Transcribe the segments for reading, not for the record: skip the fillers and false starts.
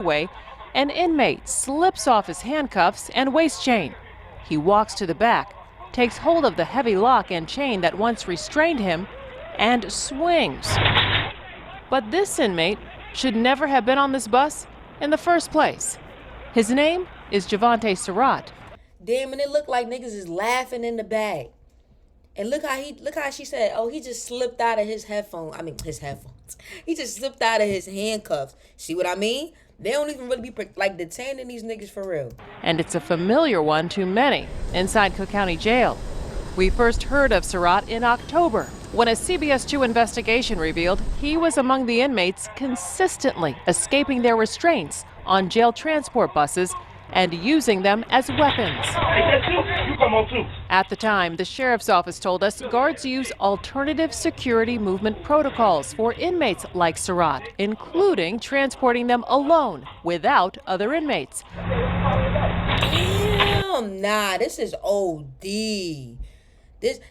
highway, an inmate slips off his handcuffs and waist chain. He walks to the back, takes hold of the heavy lock and chain that once restrained him, and swings. But this inmate should never have been on this bus in the first place. His name is Javante Surratt. Damn, and it looked like niggas is laughing in the bag. And look how she said, oh, he just slipped out of his headphones. He just slipped out of his handcuffs. See what I mean? They don't even really be like detaining these niggas for real. And it's a familiar one to many inside Cook County Jail. We first heard of Surratt in October when a CBS 2 investigation revealed he was among the inmates consistently escaping their restraints on jail transport buses and using them as weapons. At the time, the sheriff's office told us guards use alternative security movement protocols for inmates like Surratt, including transporting them alone without other inmates. Damn, nah, this is OD.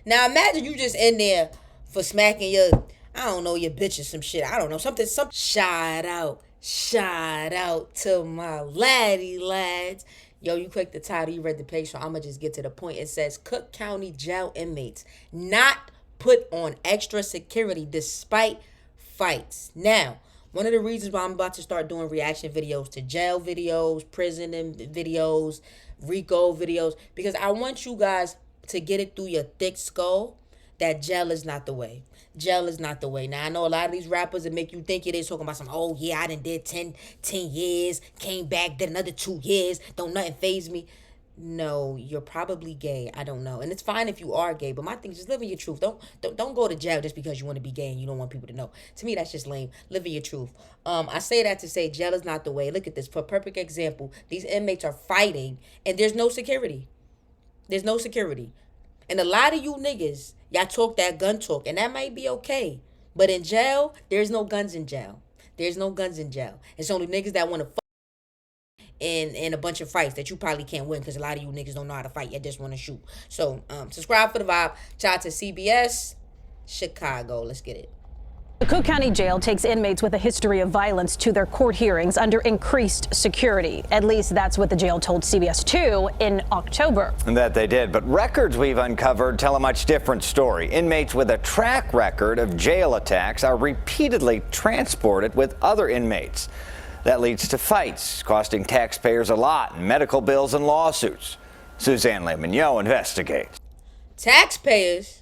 Now imagine you just in there for smacking your, I don't know, your bitch or some shit. I don't know, something. Shout out to my lads. Yo, you clicked the title, you read the page, so I'm going to just get to the point. It says, Cook County jail inmates not put on extra security despite fights. Now, one of the reasons why I'm about to start doing reaction videos to jail videos, prison videos, RICO videos, because I want you guys to get it through your thick skull that jail is not the way. Jail is not the way. Now, I know a lot of these rappers that make you think it is talking about some, oh, yeah, I done did 10 years, came back, did another 2 years, don't nothing faze me. No, you're probably gay. I don't know. And it's fine if you are gay, but my thing is just live in your truth. Don't go to jail just because you want to be gay and you don't want people to know. To me, that's just lame. Live in your truth. I say that to say jail is not the way. Look at this. For a perfect example, these inmates are fighting and there's no security. There's no security. And a lot of you niggas, y'all talk that gun talk, and that might be okay. But in jail, there's no guns in jail. There's no guns in jail. It's only niggas that want to fuck in a bunch of fights that you probably can't win because a lot of you niggas don't know how to fight. You just want to shoot. So, subscribe for the vibe. Shout out to CBS Chicago. Let's get it. The Cook County Jail takes inmates with a history of violence to their court hearings under increased security. At least that's what the jail told CBS 2 in October. And that they did. But records we've uncovered tell a much different story. Inmates with a track record of jail attacks are repeatedly transported with other inmates. That leads to fights, costing taxpayers a lot in medical bills and lawsuits. Suzanne Lemonnier investigates. Taxpayers?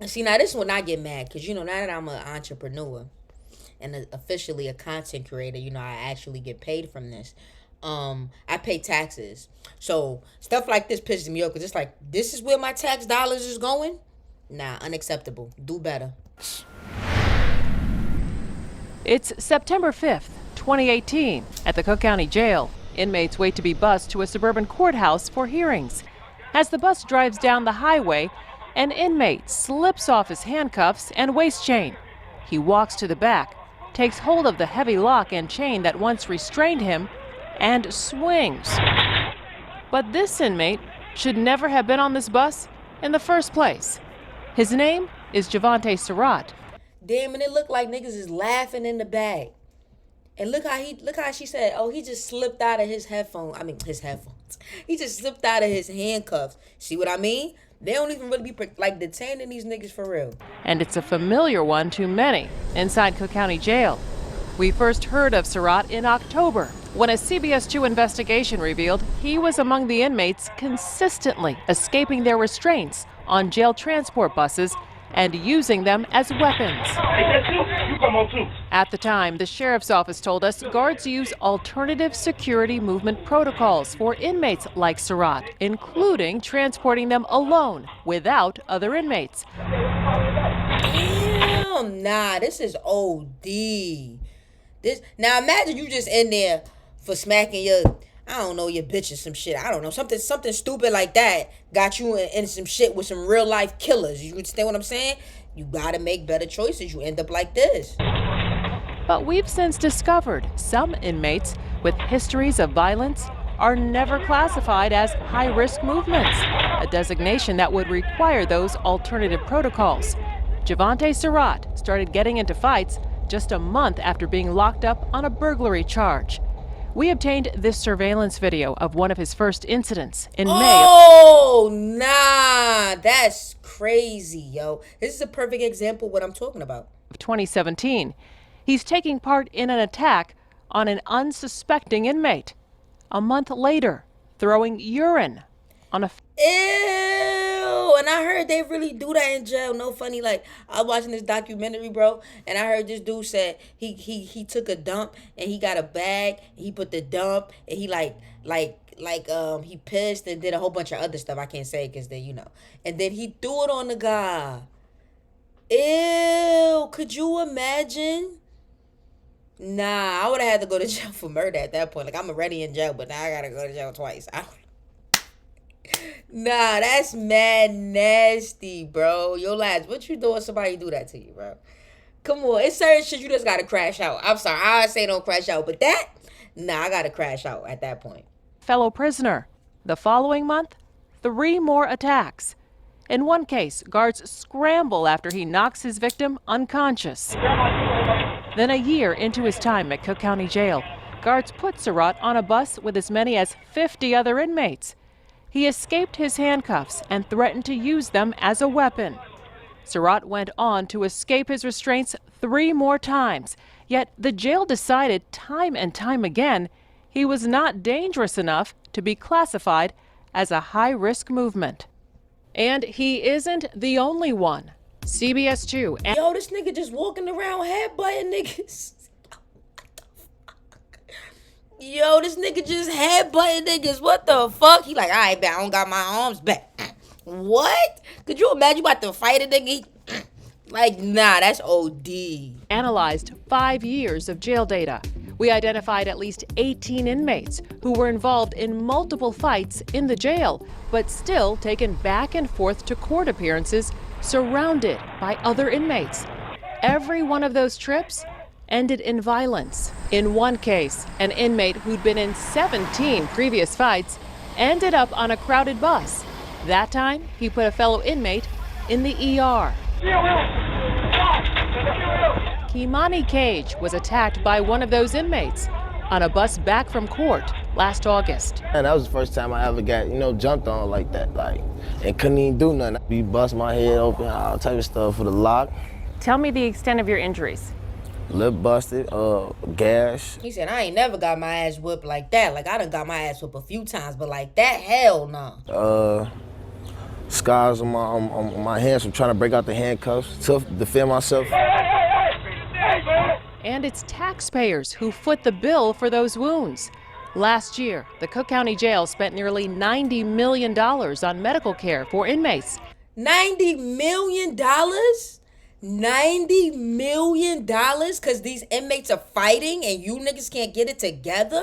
See, now this one I get mad because, you know, now that I'm an entrepreneur and officially a content creator, you know, I actually get paid from this. I pay taxes. So stuff like this pisses me off because it's like, this is where my tax dollars is going? Nah, unacceptable. Do better. It's September 5th, 2018. At the Cook County Jail, inmates wait to be bused to a suburban courthouse for hearings. As the bus drives down the highway, an inmate slips off his handcuffs and waist chain. He walks to the back, takes hold of the heavy lock and chain that once restrained him, and swings. But this inmate should never have been on this bus in the first place. His name is Javante Surratt. Damn, and it looked like niggas is laughing in the bag. And look how she said, oh, he just slipped out of his headphones. He just slipped out of his handcuffs. See what I mean? They don't even really be like detaining these niggas for real. And it's a familiar one to many inside Cook County Jail. We first heard of Surratt in October when a CBS 2 investigation revealed he was among the inmates consistently escaping their restraints on jail transport buses and using them as weapons. At the time, the sheriff's office told us guards use alternative security movement protocols for inmates like Surratt, including transporting them alone without other inmates. Damn, nah, this is OD. Now imagine you just in there for smacking your, I don't know, your bitch or some shit. I don't know, something stupid like that got you in some shit with some real life killers. You understand what I'm saying? You gotta make better choices. You end up like this. But we've since discovered some inmates with histories of violence are never classified as high-risk movements, a designation that would require those alternative protocols. Javante Surratt started getting into fights just a month after being locked up on a burglary charge. We obtained this surveillance video of one of his first incidents in May. Oh, nah, that's crazy, yo. This is a perfect example of what I'm talking about. Of 2017. He's taking part in an attack on an unsuspecting inmate. A month later, throwing urine on a... Ew, and I heard they really do that in jail. No funny, like I was watching this documentary, bro, and I heard this dude said he took a dump and he got a bag. He put the dump and he he pissed and did a whole bunch of other stuff. I can't say because then and then he threw it on the guy. Ew, could you imagine? Nah, I would have had to go to jail for murder at that point. Like I'm already in jail, but now I gotta go to jail twice. Nah, that's mad nasty, bro. Yo, lads, what you doing? Somebody do that to you, bro? Come on, it's certain shit you just gotta crash out. I'm sorry, I say don't crash out, but that, nah, I gotta crash out at that point. Fellow prisoner. The following month, 3 more attacks. In one case, guards scramble after he knocks his victim unconscious. Then a year into his time at Cook County Jail, guards put Surratt on a bus with as many as 50 other inmates. He escaped his handcuffs and threatened to use them as a weapon. Surratt went on to escape his restraints 3 more times, yet the jail decided time and time again he was not dangerous enough to be classified as a high-risk movement. And he isn't the only one. CBS 2. Yo, this nigga just walking around headbutting niggas. Yo, this nigga just headbutting niggas. What the fuck? He like, all right, bet I don't got my arms back. What? Could you imagine you about to fight a nigga? Like, nah, that's OD. Analyzed 5 years of jail data. We identified at least 18 inmates who were involved in multiple fights in the jail, but still taken back and forth to court appearances surrounded by other inmates. Every one of those trips ended in violence. In one case, an inmate who'd been in 17 previous fights ended up on a crowded bus. That time, he put a fellow inmate in the ER. Kimani Cage was attacked by one of those inmates on a bus back from court last August. And that was the first time I ever got, jumped on like that, and couldn't even do nothing. You bust my head open, all type of stuff for the lock. Tell me the extent of your injuries. Lip busted, gash. He said, I ain't never got my ass whipped like that. Like, I done got my ass whipped a few times, but like that, hell no. Scars on my hands from trying to break out the handcuffs to defend myself. And it's taxpayers who foot the bill for those wounds. Last year, the Cook County Jail spent nearly $90 million on medical care for inmates. $90 million? $90 million? Because these inmates are fighting and you niggas can't get it together?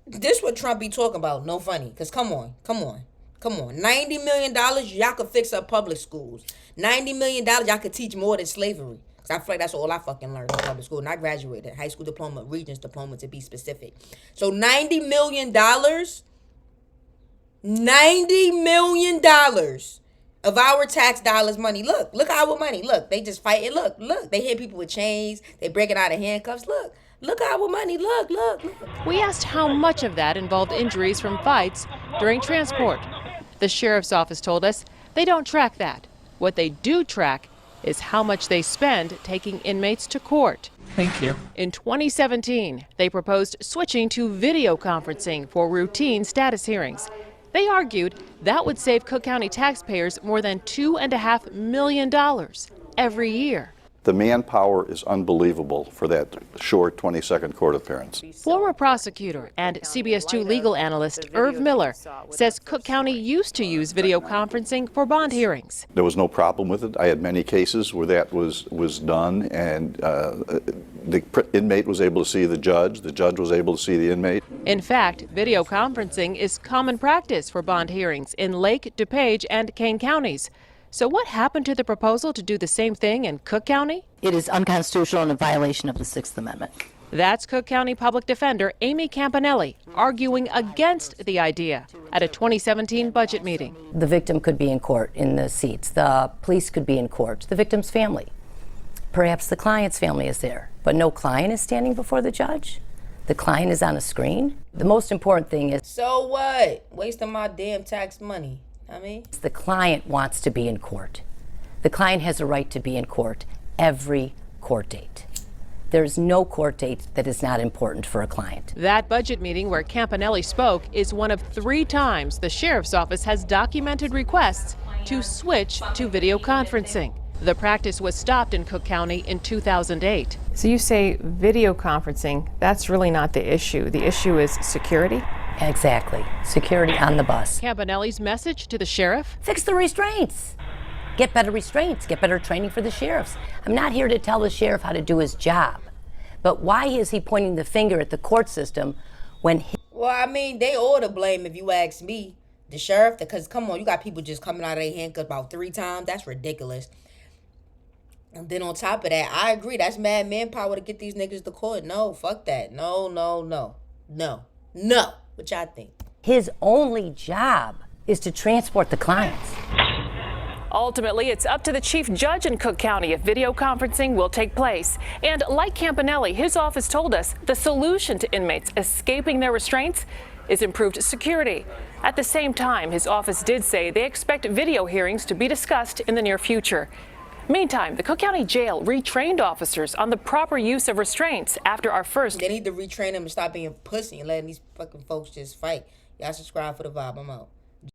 This what Trump be talking about, no funny. Because come on. $90 million, y'all could fix up public schools. $90 million, y'all could teach more than slavery. Because I feel like that's all I fucking learned in public school. And I graduated, high school diploma, Regents diploma to be specific. So $90 million, $90 million of our tax dollars money. Look our money. Look, they just fight it. Look, they hit people with chains. They breaking out of handcuffs. Look our money. Look. We asked how much of that involved injuries from fights during transport. The sheriff's office told us they don't track that. What they do track is how much they spend taking inmates to court. Thank you. In 2017, they proposed switching to video conferencing for routine status hearings. They argued that would save Cook County taxpayers more than $2.5 million every year. The manpower is unbelievable for that short 20-second court appearance. Former prosecutor and CBS 2 legal analyst Irv Miller says Cook County used to use video conferencing for bond hearings. There was no problem with it. I had many cases where that was done, and the inmate was able to see the judge was able to see the inmate. In fact, video conferencing is common practice for bond hearings in Lake, DuPage, and Kane counties. So what happened to the proposal to do the same thing in Cook County? It is unconstitutional and a violation of the 6th Amendment. That's Cook County Public Defender Amy Campanelli arguing against the idea at a 2017 budget meeting. The victim could be in court in the seats. The police could be in court. The victim's family. Perhaps the client's family is there, but no client is standing before the judge. The client is on a screen. The most important thing is, So what? Wasting my damn tax money. I mean, the client wants to be in court. The client has a right to be in court every court date. There's no court date that is not important for a client. That budget meeting where Campanelli spoke is one of 3 times the sheriff's office has documented requests to switch to video conferencing. The practice was stopped in Cook County in 2008. So you say video conferencing, that's really not the issue. The issue is security? Exactly. Security on the bus. Campanelli's message to the sheriff? Fix the restraints. Get better restraints. Get better training for the sheriffs. I'm not here to tell the sheriff how to do his job. But why is he pointing the finger at the court system when he... well, I mean, they all to blame if you ask me. The sheriff, because come on, you got people just coming out of their handcuffs about 3 times. That's ridiculous. And then on top of that, I agree. That's mad manpower to get these niggas to court. No, fuck that. No. What y'all think? His only job is to transport the clients. Ultimately, it's up to the chief judge in Cook County if video conferencing will take place. And like Campanelli, his office told us the solution to inmates escaping their restraints is improved security. At the same time, his office did say they expect video hearings to be discussed in the near future. Meantime, the Cook County Jail retrained officers on the proper use of restraints after our first. They need to retrain them and stop being pussy and letting these fucking folks just fight. Y'all subscribe for the vibe. I'm out.